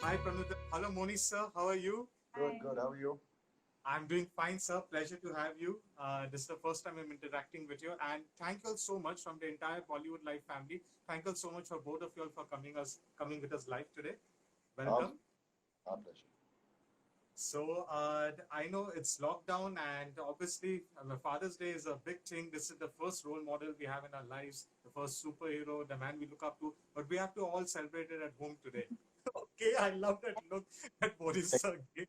Hi, Pranuta. Hello, Moni sir. How are you? Good, good. How are you? I'm doing fine, sir. Pleasure to have you. This is the first time I'm interacting with you, and thank you all so much from the entire Bollywood Live family. Thank you all so much for both of you all for coming with us live today. Our, Welcome. our pleasure. So I know it's lockdown, and obviously Father's Day is a big thing. This is the first role model we have in our lives, the first superhero, the man we look up to. But we have to all celebrate it at home today. Okay, I love that look that Boris sir gave.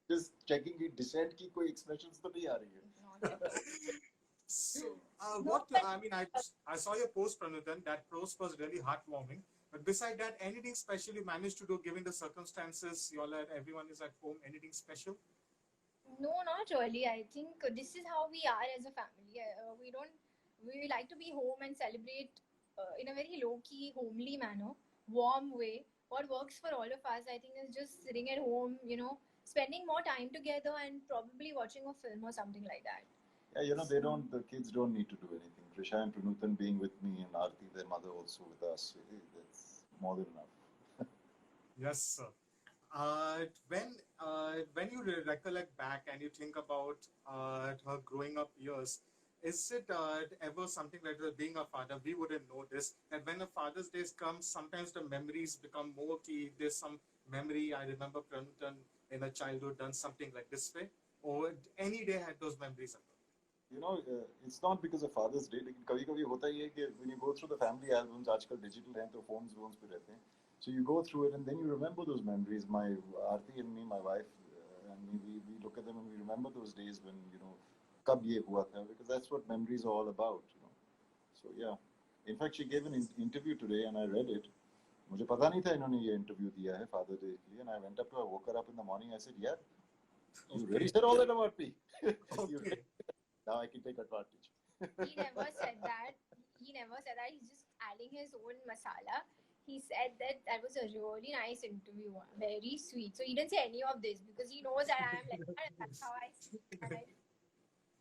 Just checking कि dissent की कोई expressions तो नहीं आ रही है. So, No, what I mean, I saw your post, Pranutan. That post was really heartwarming. But beside that, anything special you managed to do given the circumstances? You all are, everyone is at home. Anything special? no, not really. I think this is how we are as a family. We like to be home and celebrate in a very low key, homely manner, warm way. What works for all of us, I think, is just sitting at home, spending more time together and probably watching a film or something like that. Yeah, the kids don't need to do anything. Trisha and Pranutan being with me and Aarti, their mother, also with us. That's more than enough. Yes, sir. When you recollect back and you think about her growing up years, is it ever something like being a father? We wouldn't know this. That when a Father's Day comes, sometimes the memories become more key. There's some memory I remember Prantan in a childhood done something like this way, or any day had those memories. It's not because of Father's Day, लेकिन कभी-कभी होता ही है कि when you go through the family albums, आजकल digital हैं तो phones पे रहते हैं. So you go through it and then you remember those memories. My Aarti and me, my wife and me, we look at them and we remember those days when कब ये हुआ था, because that's what memories are all about. So yeah, in fact she gave an interview today and I read it. मुझे पता नहीं था इन्होंने ये interview दिया है Father's Day के लिए, and I went up to her, woke her up in the morning. I said, yeah, you really said all that about me. Okay. Now I can take advantage. He never said that. He never said that. He's just adding his own masala. He said that that was a really nice interview, very sweet. So he didn't say any of this because he knows that I am like that. And that's how I speak.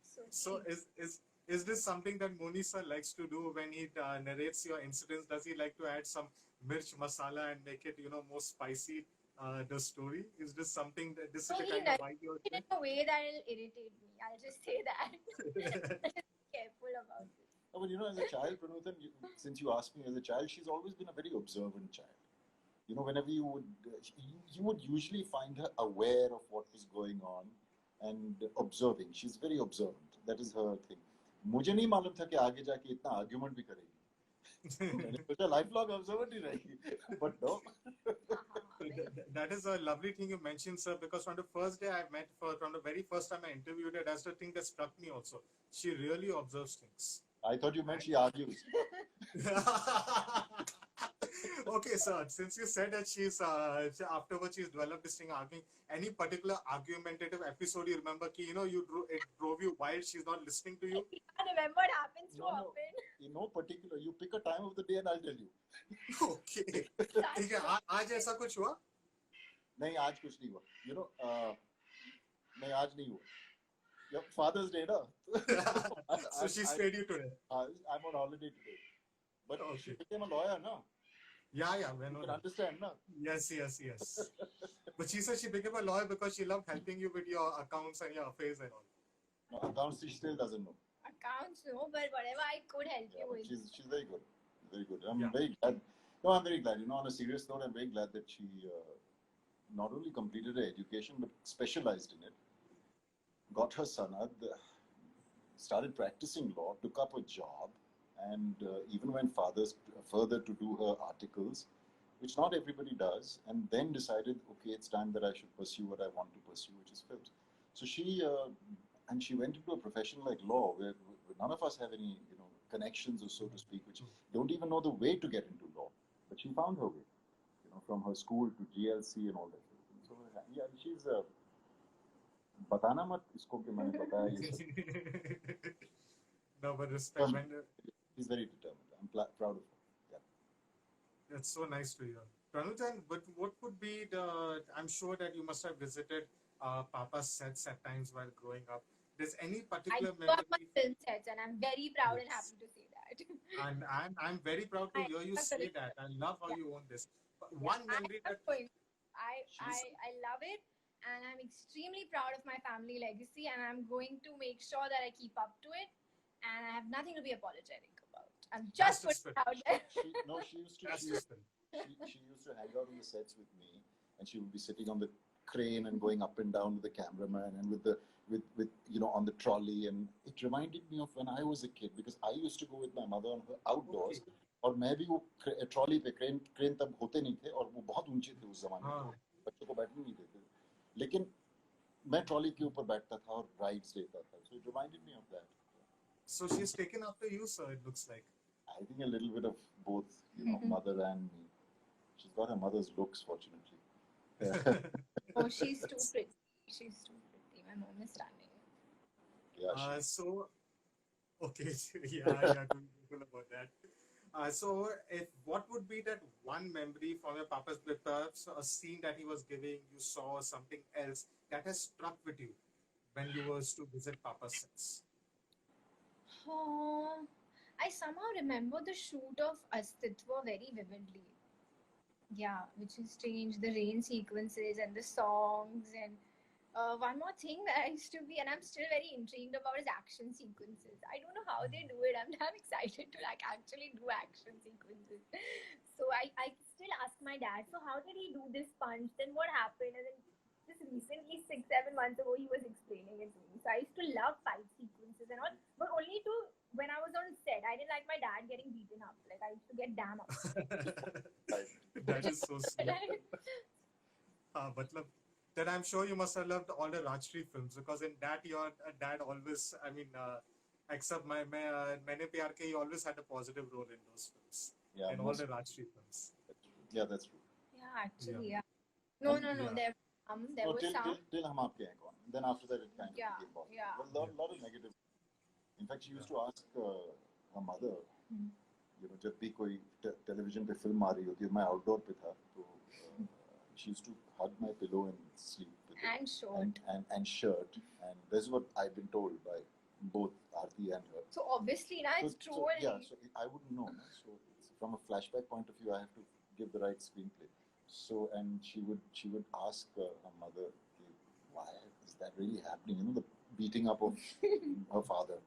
So So sweet. is this something that Moni sir likes to do when he narrates your incidents? Does he like to add some mirch masala and make it more spicy? The story, is this something that this is So the he kind of narrated vibe you're it in a way that will irritate me. I'll just say that. doing? Just be careful about it. No, but as a child, Pranuthan, since you asked me, as a child, she's always been a very observant child. Whenever you would usually find her aware of what was going on and observing. She's very observant. That is her thing. मुझे नहीं मालूम था कि आगे जाके इतना argument भी करेगी. मैंने सोचा लाइफ लॉन्ग ऑब्जर्वेंट ही रहेगी. But no. That is a lovely thing you mentioned, sir, because from the first day I met her, from the very first time I interviewed her, that's the thing that struck me also. She really observes things. I thought you meant she argues. Okay, sir. Since you said that afterwards she's developed this thing arguing, any particular argumentative episode you remember? It drove you wild. She's not listening to you. I can't remember what happens too No, no. often. In no particular, you pick a time of the day and I'll tell you. Okay. ठीक है. आज ऐसा कुछ हुआ? नहीं आज कुछ नहीं हुआ. नहीं आज नहीं हुआ. Your Father's Day, na? So she stayed you today. I'm on holiday today. But Okay. she became a lawyer, no? Yeah, we You know can that. understand, no? Yes. But she said she became a lawyer because she loved helping you with your accounts and your affairs and all. No, accounts she still doesn't know. Accounts, no, but whatever I could help Yeah, you but with. she's very good. Very good. I'm Yeah. very glad. No, I'm very glad. On a serious note, I'm very glad that she not only completed her education but specialized in it. Got her sanad, started practicing law, took up a job, and even went further to do her articles, which not everybody does, and then decided, okay, it's time that I should pursue what I want to pursue, which is films. So she went into a profession like law, where none of us have any, connections, or so to speak, which don't even know the way to get into law. But she found her way, from her school to GLC and all that. So yeah, she's बताना मत इसको कि मैंने बताया ये सब. No, but respect. She's very determined. I'm proud of her. Yeah. That's so nice to hear. Pranujan, but what would be the? I'm sure that you must have visited Papa's sets at times while growing up. There's any I particular got my memory? film sets, and I'm very proud and Yes. happy to say that. And I'm very proud to I hear you have say collected that. them. I love how Yeah, you own this. But yeah. one I memory have that going. I love it, and I'm extremely proud of my family legacy, and I'm going to make sure that I keep up to it, and I have nothing to be apologetic about. I'm That's just the putting spirit. it out there. She used to That's she the used, spirit. she used to hang out on the sets with me, and she would be sitting on the crane and going up and down with the cameraman and with on the trolley, and it reminded me of when I was a kid because I used to go with my mother on her outdoors. Okay. और मैं भी वो trolley पे crane crane तब होते नहीं थे और वो बहुत ऊंचे थे उस जमाने में, हाँ. तो बच्चों को बैठने नहीं देते थे, लेकिन मैं ट्रॉली के ऊपर बैठता था और राइड्स लेता था, so it reminded me of that. So she's taken after you, sir, it looks like. I think a little bit of both, mother and me. She's got her mother's looks, fortunately. Oh, she's too pretty. She's too pretty. My mom is stunning. Yeah, So, okay, yeah, don't be careful about that. So, if what would be that one memory from your papa's birth, perhaps a scene that he was giving, you saw or something else that has struck with you when you was to visit papa's sets? I somehow remember the shoot of Astitva very vividly. Yeah, which is strange. The rain sequences and the songs, and one more thing that I used to be, and I'm still very intrigued about, is action sequences. I don't know how they do it. I'm excited to actually do action sequences. So I still ask my dad, so how did he do this punch? Then what happened? And then just recently, 6-7 months ago, he was explaining it to me. So I used to love fight sequences and all, but only to when I was on set. I didn't like my dad getting beaten up. Like I used to get damn upset. That is so sweet. Matlab, then I'm sure you must have loved all the Rajshri films because in that your dad always, I mean, except Maine Pyar Ke, he always had a positive role in those films. Yeah, in all the Rajshri films. Yeah, that's true. Yeah, actually, yeah. No. Yeah. There was some. Till Hum Aapke Hain Kaun. Then after that, it kind of Yeah, became positive. yeah. Well, lot of negative. In fact, she used to ask her mother, जब भी कोई television पे film आ रही होती है, मैं outdoor पे था, तो she used to hug my pillow and sleep with it. And shirt. And shirt. And this is what I've been told by both Aarti and her. So obviously, na, it's true. So I wouldn't know. No? So from a flashback point of view, I have to give the right screenplay. So and she would ask her mother, why is that really happening? The beating up of her father.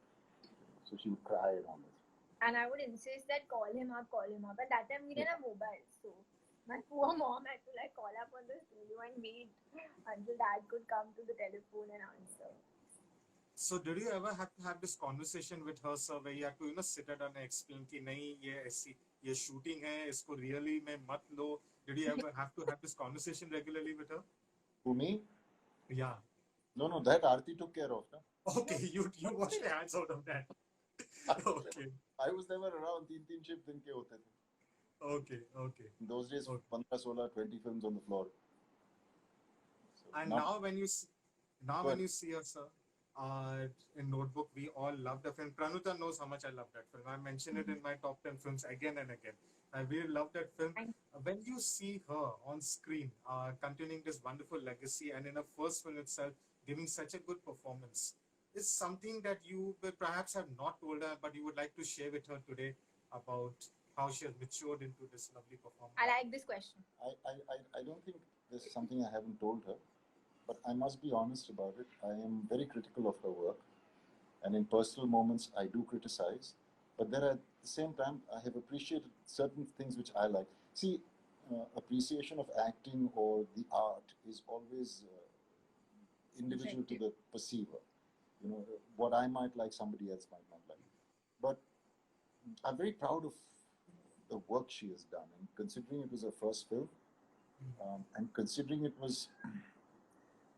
So she would cry and all this. And I would insist that call him up. But that time we didn't have mobile, so my poor mom had to call up on the studio and wait until dad could come to the telephone and answer. So did you ever have to have this conversation with her, sir, where you have to sit down and explain कि नहीं ये shooting है, इसको really में मत लो? Did you ever have to have this conversation regularly with her? Who, me? Yeah. No, that Aarti took care of. No? Okay, you wash your hands out of that. Okay. I was never around. 3 shift दिन के होते थे. Okay. In those days, 15, 16, 20 films on the floor. So and now when you see her, sir, in Notebook, we all love the film. Pranuta knows how much I love that film. I mention it in my top 10 films again and again. I really love that film. When you see her on screen, continuing this wonderful legacy, and in her first film itself, giving such a good performance, is something that you perhaps have not told her, but you would like to share with her today about how she has matured into this lovely performance. I like this question. I don't think this is something I haven't told her, but I must be honest about it. I am very critical of her work, and in personal moments, I do criticize. But then at the same time, I have appreciated certain things which I like. See, appreciation of acting or the art is always individual to the perceiver. What I might like, somebody else might not like. But I'm very proud of the work she has done, and considering it was her first film, and considering it was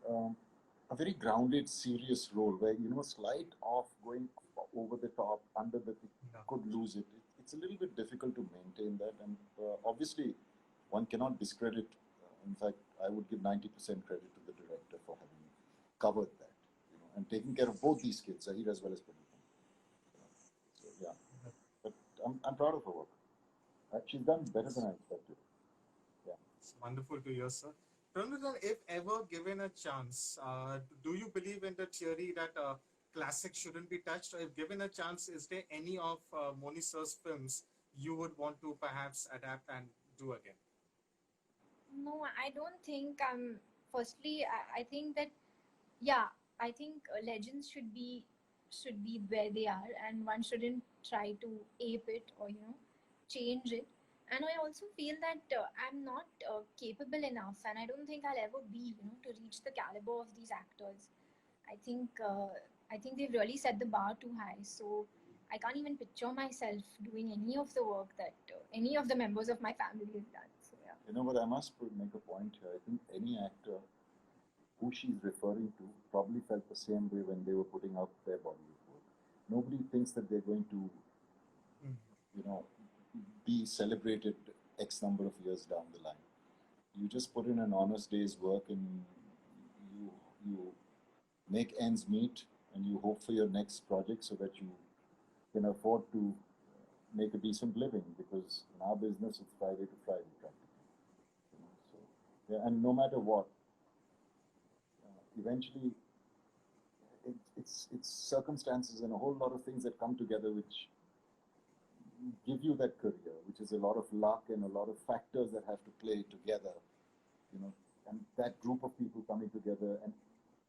a very grounded, serious role where slight off, going over the top, under the could lose it. It's a little bit difficult to maintain that, and obviously, one cannot discredit. In fact, I would give 90% credit to the director for having covered that, and taking care of both these kids, Zahir as well as Pranuta. So yeah, but I'm proud of her work. She's done better than I expected. Yeah, it's wonderful to hear, sir. Pranuta, if ever given a chance, do you believe in the theory that classics shouldn't be touched? Or if given a chance, is there any of Moni sir's films you would want to perhaps adapt and do again? No, I don't think I'm. Firstly, I think that yeah, I think legends should be where they are, and one shouldn't try to ape it or change it. And I also feel that I'm not capable enough, and I don't think I'll ever be, to reach the caliber of these actors. I think I think they've really set the bar too high. So I can't even picture myself doing any of the work that any of the members of my family have done. So yeah. You know, but I must make a point here. I think any actor who she's referring to probably felt the same way when they were putting out their Bollywood work. Nobody thinks that they're going to, Mm. you know, be celebrated X number of years down the line. You just put in an honest day's work and you make ends meet and you hope for your next project so that you can afford to make a decent living, because in our business it's Friday to Friday practically. So, yeah, and no matter what, eventually it's circumstances and a whole lot of things that come together which give you that career, which is a lot of luck and a lot of factors that have to play together, you know, and that group of people coming together. And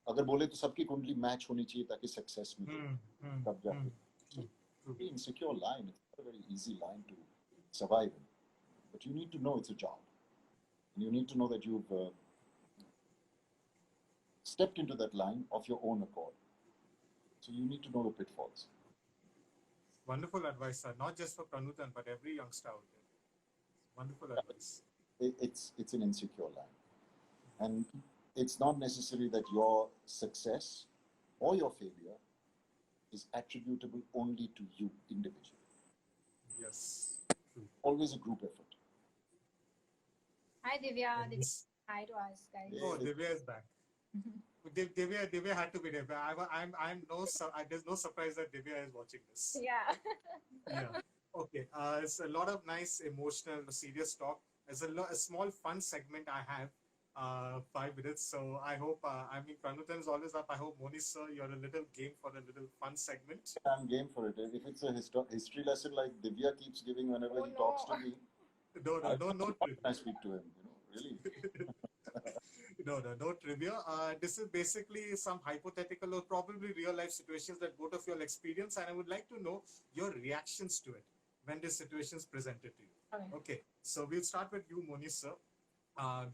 अगर बोले तो सबकी कुंडली match होनी चाहिए ताकि success मिले तब जाके. It's an insecure line. It's not a very easy line to survive in, but you need to know it's a job, and you need to know that you've stepped into that line of your own accord. So you need to know the pitfalls. Wonderful advice, sir. Not just for Pranutan, but every youngster out there. Wonderful advice. It's an insecure line, and it's not necessary that your success or your failure is attributable only to you individually. Yes. True. Always a group effort. Hi Divya. Yes. Hi to us guys. Oh, Divya is back. Divya had to be there. But there's no surprise that Divya is watching this. Yeah. Yeah. Okay. It's a lot of nice, emotional, serious talk. There's a small fun segment I have. 5 minutes. So I hope. Pranutan is always up. I hope Moni sir, you're a little game for a little fun segment. I'm game for it. If it's a history lesson like Divya keeps giving whenever he talks to me, No. I speak to him. Really. No trivia. This is basically some hypothetical or probably real life situations that both of you will experience, and I would like to know your reactions to it when this situation is presented to you. Okay. So we'll start with you, Moni sir.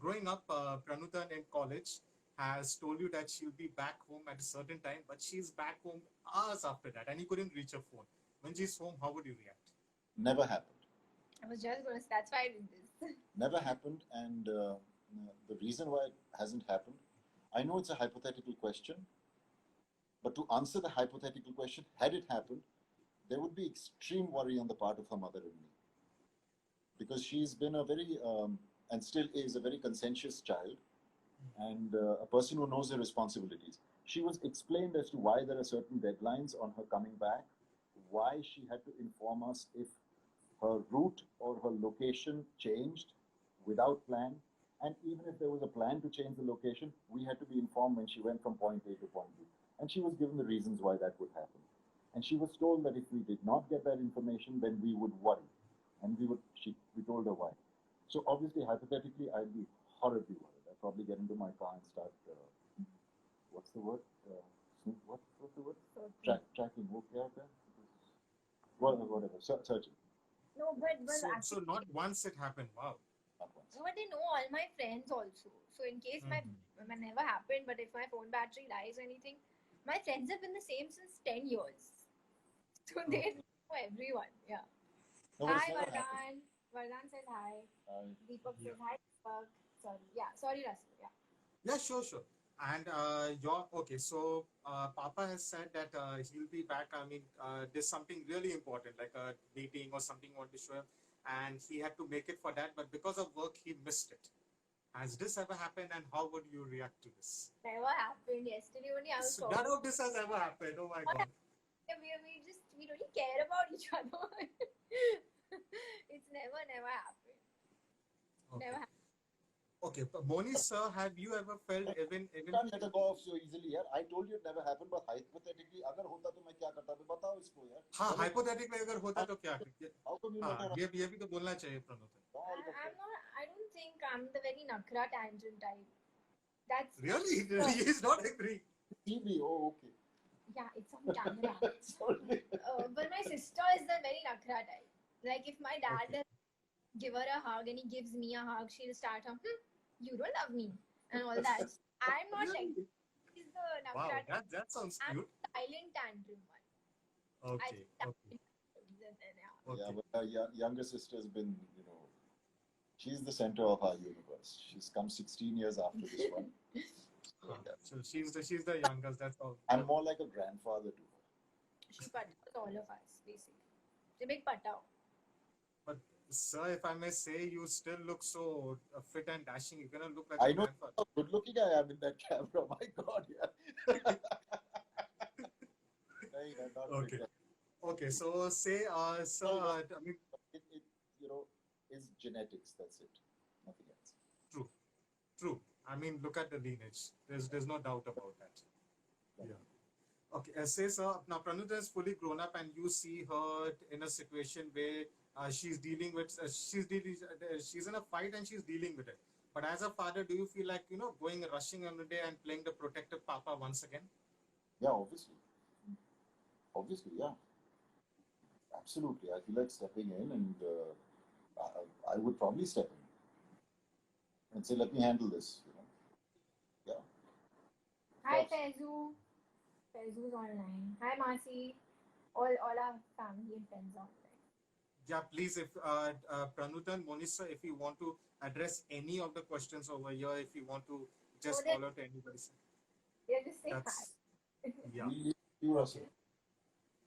Growing up, Pranutan in college has told you that she'll be back home at a certain time, but she's back home hours after that, and you couldn't reach her phone. When she's home, how would you react? Never happened. I was just gonna. That's why I did this. Never happened, and the reason why it hasn't happened, I know it's a hypothetical question, but to answer the hypothetical question, had it happened, there would be extreme worry on the part of her mother and me, because she's been a very and still is a very conscientious child, and a person who knows her responsibilities. She was explained as to why there are certain deadlines on her coming back, why she had to inform us if her route or her location changed without plan, and even if there was a plan to change the location, we had to be informed when she went from point A to point B. And she was given the reasons why that would happen. And she was told that if we did not get that information, then we would worry. And we told her why. So obviously, hypothetically, I'd be horribly worried. I'd probably get into my car and start, what's the word? What's the word? Tracking. Whatever. Searching. No, but So not once it happened. Wow. Not once. but they know all my friends also. So in case my never happened, but if my phone battery dies or anything, my friends have been the same since 10 years. So they know everyone. Yeah. No, but it's Hi never happened. Vardhan. Vardhan says hi. I- Deepak says hi. Deepak. Sorry. Yeah. Sorry, Russell. Yeah. Yeah, sure. And okay. So Papa has said that he'll be back. I mean, there's something really important, like a meeting or something you want to show him, and he had to make it for that. But because of work, he missed it. Has this ever happened, and how would you react to this? Never happened. Yesterday only I was So none of this has ever happened. Oh my God. we don't care about each other. It's never happened. Okay. Never happened. Okay, but Moni sir, have you ever felt even You can't let her go off so easily, yaar. I told you it never happened, but hypothetically, अगर होता तो मैं क्या करता? बताओ इसको, यार. हाँ hypothetically अगर होता तो क्या? How come you let हाँ her? ये भी तो बोलना चाहिए प्रणोद. I'm not. I don't think I'm the very nakra tangent type. That's Really? He is not agreeing. TV, oh, okay. yeah, it's on camera. Sorry. But my sister is the very nakra type. Like if my dad Okay. give her a hug and he gives me a hug, she'll start you don't love me and all that. I'm not like Really? she's the Wow, nakra type. that sounds I'm cute. the silent tantrum one. I Okay, think that's okay, yeah. Yeah, okay. but our younger sister has been, she's the center of our universe. She's come 16 years after this one. So, yeah. So she's the youngest. That's all. I'm more like a grandfather to her. She patas all of us, basically. She's a big patao. But sir, if I may say, you still look so fit and dashing. You're gonna look like I a know grandfather. how good looking I am in that camera. My God, yeah. Hey, not Okay. really. Okay, so say, sir, I mean, It, is genetics. That's it. Nothing else. true, true. I mean, look at the lineage. There's no doubt about that. Yeah. Okay, say, sir, now Pranuta is fully grown up, and you see her in a situation where she's dealing with, she's in a fight and she's dealing with it. But as a father, do you feel like rushing on the day and playing the protective papa once again? Yeah, obviously. Obviously, yeah. Absolutely. I feel like stepping in, and I would probably step in and say, "Let me handle this." Yeah. Hi, Of course. Faizu. Faizu's online. Hi, Masi. All our family and friends are online. Yeah, please, if Pranuta and Monisa, if you want to address any of the questions over here, if you want to just they're, call out anybody, they're just saying hi. that's yeah. We leave you, Russell.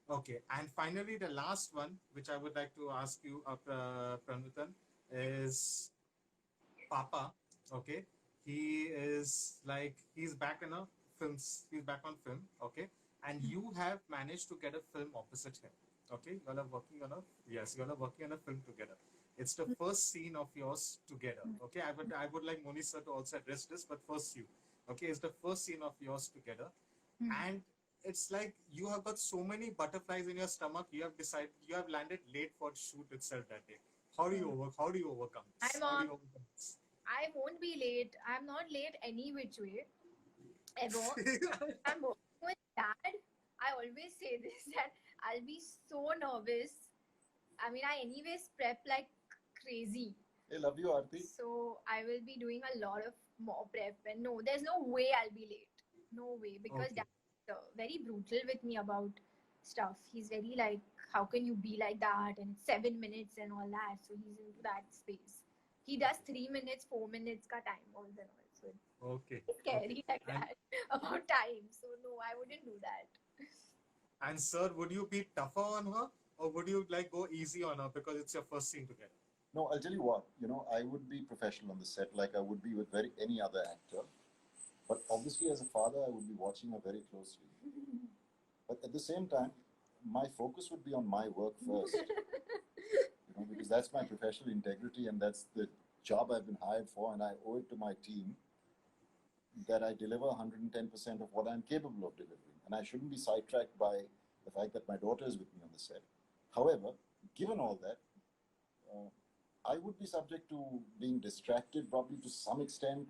Okay, and finally, the last one, which I would like to ask you, Pranutan, is Papa. Okay, he is like he's back in a films. He's back on film. Okay, and you have managed to get a film opposite him. Okay, you all are working on a yes, you all are working on a film together. It's the first scene of yours together. Okay, I would like Monisa to also address this, but first you. Okay, it's the first scene of yours together, and it's like you have got so many butterflies in your stomach. You have landed late for shoot itself that day. How do you overcome this? Hi, How do Mom. you overcome this? I won't be late. I'm not late any which way, ever. I'm working with dad. I always say this that I'll be so nervous. I mean, I anyways prep like crazy. Hey, love you, Aarti. So I will be doing a lot of more prep. And no, there's no way I'll be late. No way. Because Okay. dad's very brutal with me about stuff. He's very like, how can you be like that? And it's 7 minutes and all that. So he's into that space. He does 3 minutes, 4 minutes ka time all and all. So Okay. it's scary like And- that about time. So no, I wouldn't do that. And sir, would you be tougher on her, or would you like go easy on her because it's your first scene together? No, I'll tell you what. I would be professional on the set, like I would be with any other actor. But obviously, as a father, I would be watching her very closely. But at the same time, my focus would be on my work first. Because that's my professional integrity, and that's the job I've been hired for, and I owe it to my team that I deliver 110% of what I'm capable of delivering. And I shouldn't be sidetracked by the fact that my daughter is with me on the set. However, given all that, I would be subject to being distracted probably to some extent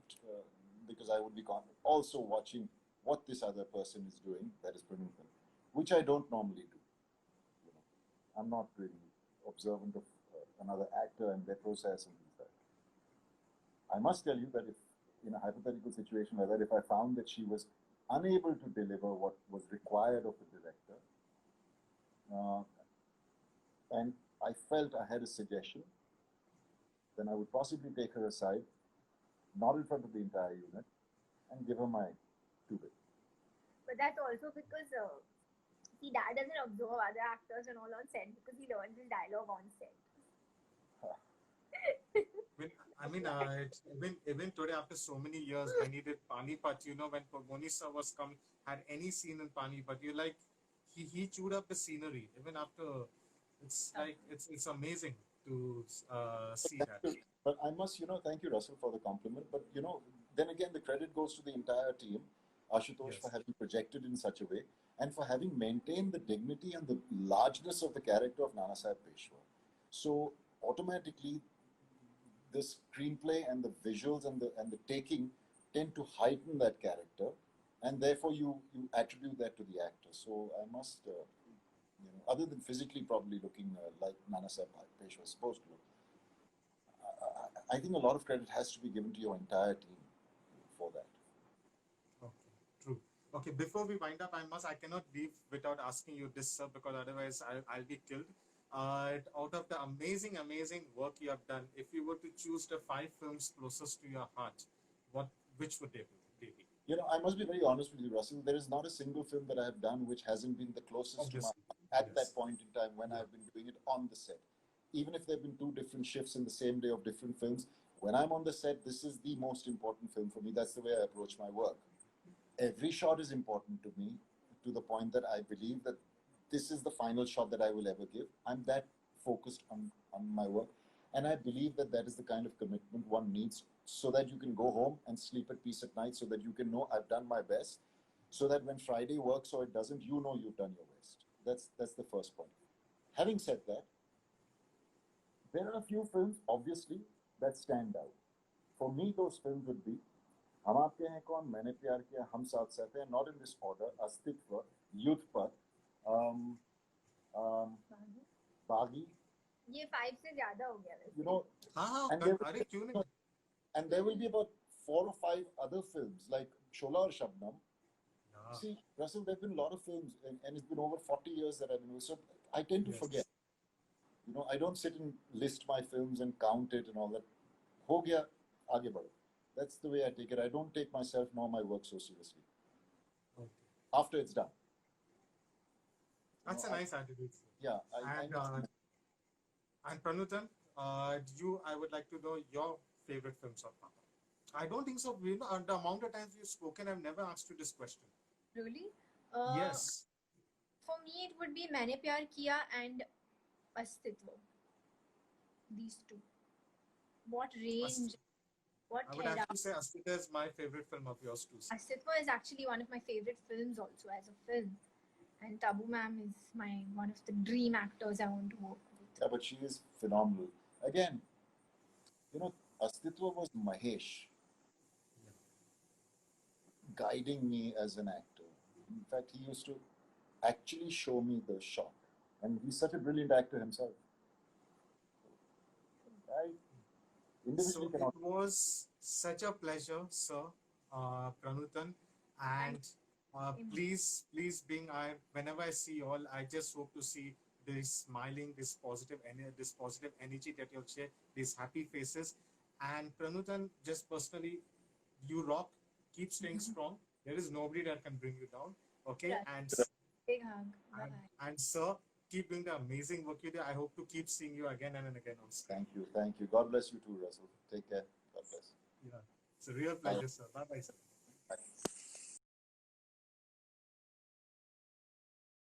because I would be also watching what this other person is doing, that is Pranutan, which I don't normally do. I'm not really observant of another actor and their process and things like that. I must tell you that if in a hypothetical situation like that, if I found that she was unable to deliver what was required of the director, and I felt I had a suggestion, then I would possibly take her aside, not in front of the entire unit, and give her my two-bit. But that's also because dad doesn't observe other actors and all on set because he learns his dialogue on set. Even today, after so many years, when he did Panipat, when Monisa had any scene in Panipat, he chewed up the scenery. Even after, it's like it's amazing to see that. But I must, thank you, Russell, for the compliment. But then again, the credit goes to the entire team, Ashutosh, Yes. for having projected in such a way and for having maintained the dignity and the largeness of the character of Nanasaheb Peshwa. So automatically, the screenplay and the visuals and the taking tend to heighten that character, and therefore you attribute that to the actor. So I must, other than physically probably looking like Nanasaheb Bhalke was supposed to look, I think a lot of credit has to be given to your entire team for that. Okay, true. Okay, before we wind up, I cannot leave without asking you this, sir, because otherwise I'll be killed. Out of the amazing work you have done, if you were to choose the 5 films closest to your heart, which would they be? I must be very honest with you, Russell. There is not a single film that I have done which hasn't been the closest Obviously, to my at yes. that point in time when I've been doing it on the set. Even if there have been 2 different shifts in the same day of different films, when I'm on the set, this is the most important film for me. That's the way I approach my work. Every shot is important to me, to the point that I believe that this is the final shot that I will ever give. I'm that focused on my work. And I believe that that is the kind of commitment one needs, so that you can go home and sleep at peace at night, so that you can know I've done my best, so that when Friday works or it doesn't, you know you've done your best. That's the first point. Having said that, there are a few films, obviously, that stand out. For me, those films would be हम आपके हैं कौन, मैंने प्यार किया, हम साथ साथ हैं, not in this order, अस्तित्व, युद्धपथ, बागी. ये 5 से ज्यादा हो गया वैसे. You know, हाँ, and there, अरे क्यों नहीं? and there will be about 4 or 5 other films like Shola or Shabnam. Yeah. See, Russell, there have been a lot of films, and it's been over 40 years that I've been with, so I tend to Yes. forget. I don't sit and list my films and count it and all that. Ho gaya, aage badho. That's the way I take it. I don't take myself nor my work so seriously. Okay. After it's done. That's a nice attitude, sir. Yeah. And Pranutan, I would like to know your favorite films of Papa. I don't think so. The amount of times we've spoken, I've never asked you this question. Really? Yes. For me, it would be मैंने प्यार किया and अस्तित्व. These 2. What range? What I would era? have to say Astita is my favorite film of yours too, sir. Astitwa is actually one of my favorite films also as a film. And Tabu ma'am is one of the dream actors I want to work with. Yeah, but she is phenomenal. Again, Astitwa was Mahesh guiding me as an actor. In fact, he used to actually show me the shot. And he's such a brilliant actor himself. I individually So cannot. it was such a pleasure, sir, Pranutan, and please, whenever I see you all, I just hope to see this smiling, this positive energy that you'll share, these happy faces. And Pranutan, just personally, you rock. Keep staying strong. There is nobody that can bring you down. Okay, Yeah. and Big hug. Bye. and sir, keep doing the amazing work you do. I hope to keep seeing you again and again on screen. Thank you. God bless you too, Russell. Take care. God bless. Yeah, it's a real pleasure, sir. Bye bye, sir. Bye.